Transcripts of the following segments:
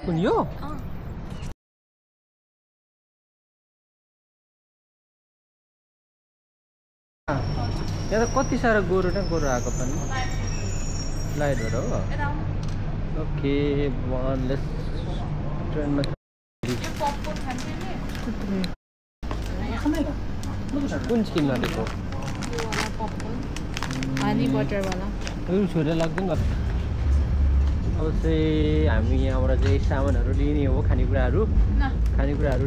कुन यो यहाँ त कति सारा गोरु न गोरु आएको पनि लाइटहरु हो ओके वानलेस ट्रेनमा कुन स्किन आएको हनी बटर वाला यो छोरा लाग्दैन अब चाहिँ हामी यहाँबाट चाहिँ सामानहरू लिने हो खानेकुराहरू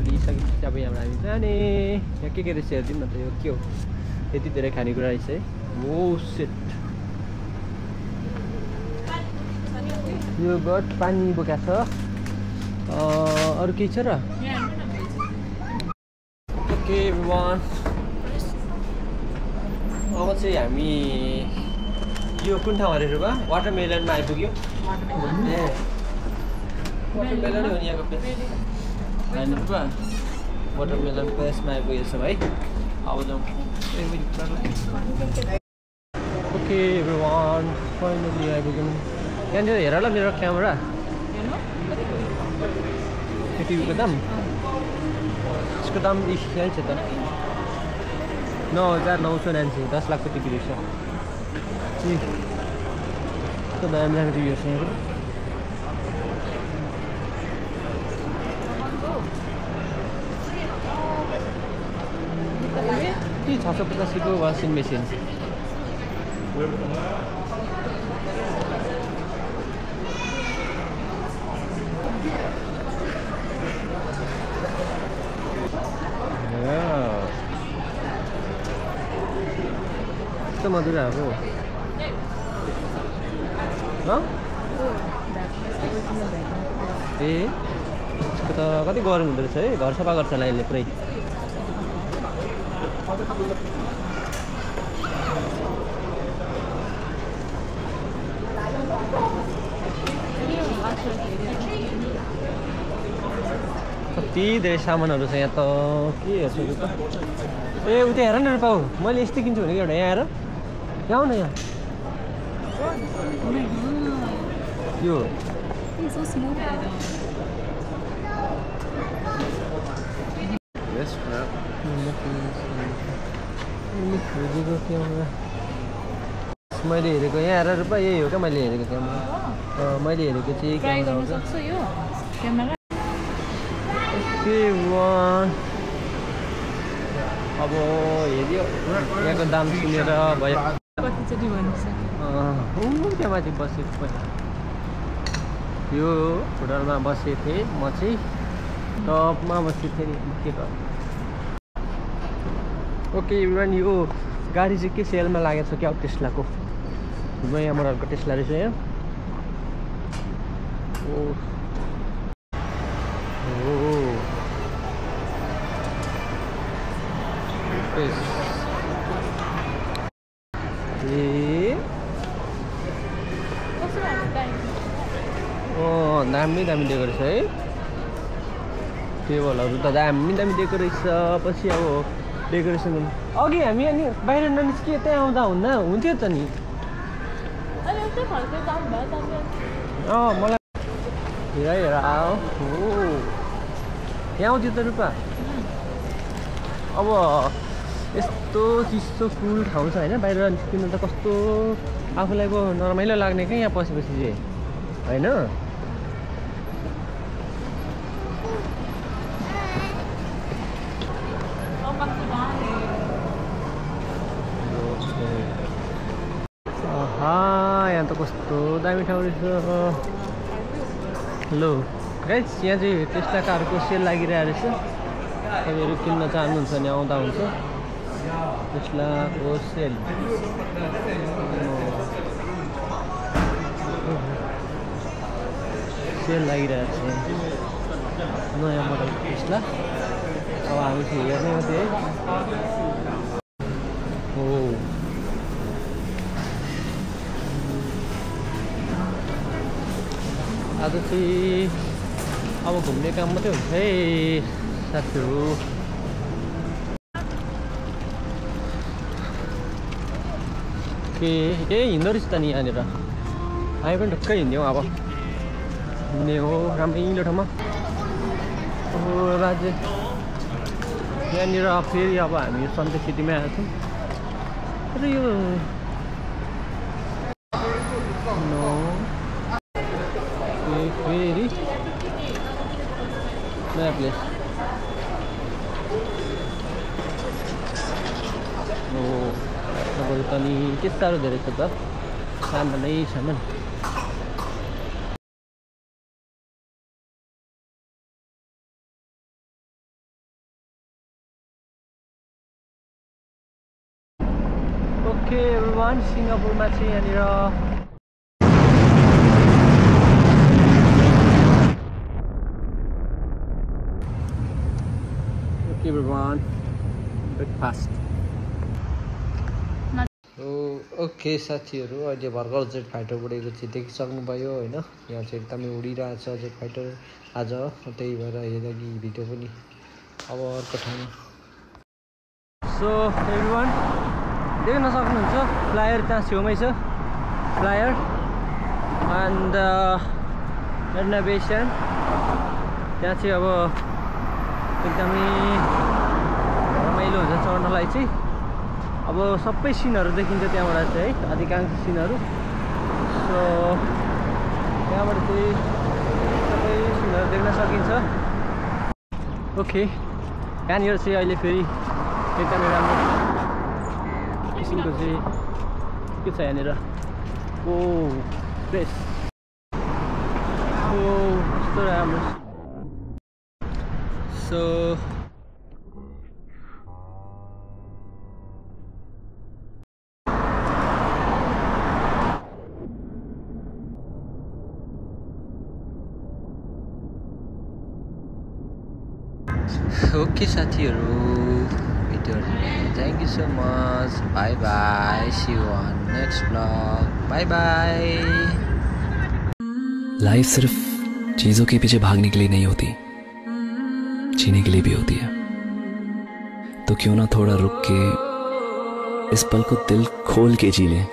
लिइसकेपछि अब यहाँबाट हामी जाने यहाँ के रहेछ हेरिदिउँ न त यो के हो यति धेरै खानेकुरा रहेछ है ओ सेट यो गट पानी बोकाएको छ अरू केही छ र ओके एभ्रिवान अब चाहिँ हामी यो कुन ठाउँ अरे रुबा वाटरमेलनमा आइपुग्यो ए वाटरमेलन हो नि यहाँको प्लेस होइन रुबा वाटरमेलन प्लेसमा आइपुगेछौँ है अब जाउँ ओके एभ्रिवान फाइनली आइपुग्यौँ यहाँनिर हेर ल मेरो क्यामेरा टिभीको दाम यसको दाम यहाँ छ त 9,990 10 लाखको टिभी रहेछ कस्तो दामी दामी टिभी रहेछ यहाँ के 685 को वासिङ मेसिन कस्तो मधुर आएको ए यसको त कति गरम हुँदो रहेछ है घर सफा गर्छ होला यसले पुरै कति धेरै सामानहरू छ यहाँ त के हेर्छु त ए उता हेर न पाउ मैले यस्तै किन्छु भनेको एउटा यहाँ आएर यहाँ आऊ न यहाँ यो मैले हेरेको यहाँ आएर रूपा यही हो क्या मैले हेरेको क्यामेरा मैले हेरेको चाहिँ अब हेऱ्यो यहाँको दाम सुनेर भयो त्यहाँ माथि बसेको पहिला यो होटलमा बसेको थिएँ म चाहिँ टपमा बसेको थिएँ के गर्नु ओके इभन यो गाडी चाहिँ के सेलमा लागेको छ क्या टेस्लाको नयाँ मोडलको टेस्ला रहेछ यहाँ दामी दामी दिएको रहेछ है टेबलहरू त दामी दामी दिएको रहेछ पछि अब डेकोरेसन अघि हामी अनि बाहिर ननिस्किए त्यहाँ आउँदा हुन्थ्यो त नि मलाई हेर आऊ यहाँ आउँथ्यो त रूपा अब यस्तो चिसो कुल ठाउँ छ होइन बाहिर निस्किनु त कस्तो आफूलाई पो नरमाइलो लाग्ने क्या यहाँ पसेपछि चाहिँ होइन यहाँ त कस्तो दामी ठाउँ रहेछ लो गाइस यहाँ चाहिँ टेस्ला कारको सेल लागिरहेको रहेछ तपाईँहरू किन्न चाहनुहुन्छ भने आउँदा हुन्छ टेस्लाको सेल सेल लागिरहेको छ नयाँ मोडलको टेस्ला अब हामी चाहिँ हेर्ने मात्रै है हो आज चाहिँ अब घुम्ने काम मात्रै हुन्छ है साथीहरू के हिँड्दो रहेछ त नि यहाँनिर हामी पनि ढुक्कै हिँड्यौँ अब घुम्ने हो रमाइलो ठाउँमा। हो राज्य यहाँनिर फेरि अब हामी सन्ते सिटीमै आएको छौँ। र यो फेरि नयाँ प्लेस हो। तपाईँहरू त नि के साह्रो धेरै छ त, सामानै सामान। ओके एभ्रिवान, सिङ्गापुरमा चाहिँ यहाँनिर everyone breakfast. ओके साथीहरू, अहिले भर्खर जेट फाइटर उडेको चाहिँ देखिसक्नुभयो होइन। यहाँ चाहिँ एकदमै उडिरहेछ जेट फाइटर आज, त्यही भएर हेर्दा कि भिडियो पनि अब अर्को ठाउँमा। सो एभ्रिवान देख्न सक्नुहुन्छ फ्लायर त्यहाँ छेउमै छ, फ्लायर एन्ड एडनेभिएसन। त्यहाँ चाहिँ अब एकदमै रमाइलो हुन्छ चढ्नलाई चाहिँ। अब सबै सिनहरू देखिन्छ त्यहाँबाट चाहिँ है, अधिकांश सिनहरू। सो त्यहाँबाट चाहिँ सबै सिनहरू देख्न सकिन्छ। ओके, यहाँनिर चाहिँ अहिले फेरि एकदमै राम्रो किसिमको चाहिँ के छ यहाँनिर। ओ प्लेस ओ कस्तो राम्रो। सो ओके साथीहरू, भिडियोहरू thank you so much, bye bye, see you on next blog, bye bye. Life सिर्फ चीजों के पीछे भागने के लिए नहीं होती, जीने के लिए भी होती है। तो क्यों ना थोड़ा रुक के इस पल को दिल खोल के जी लें।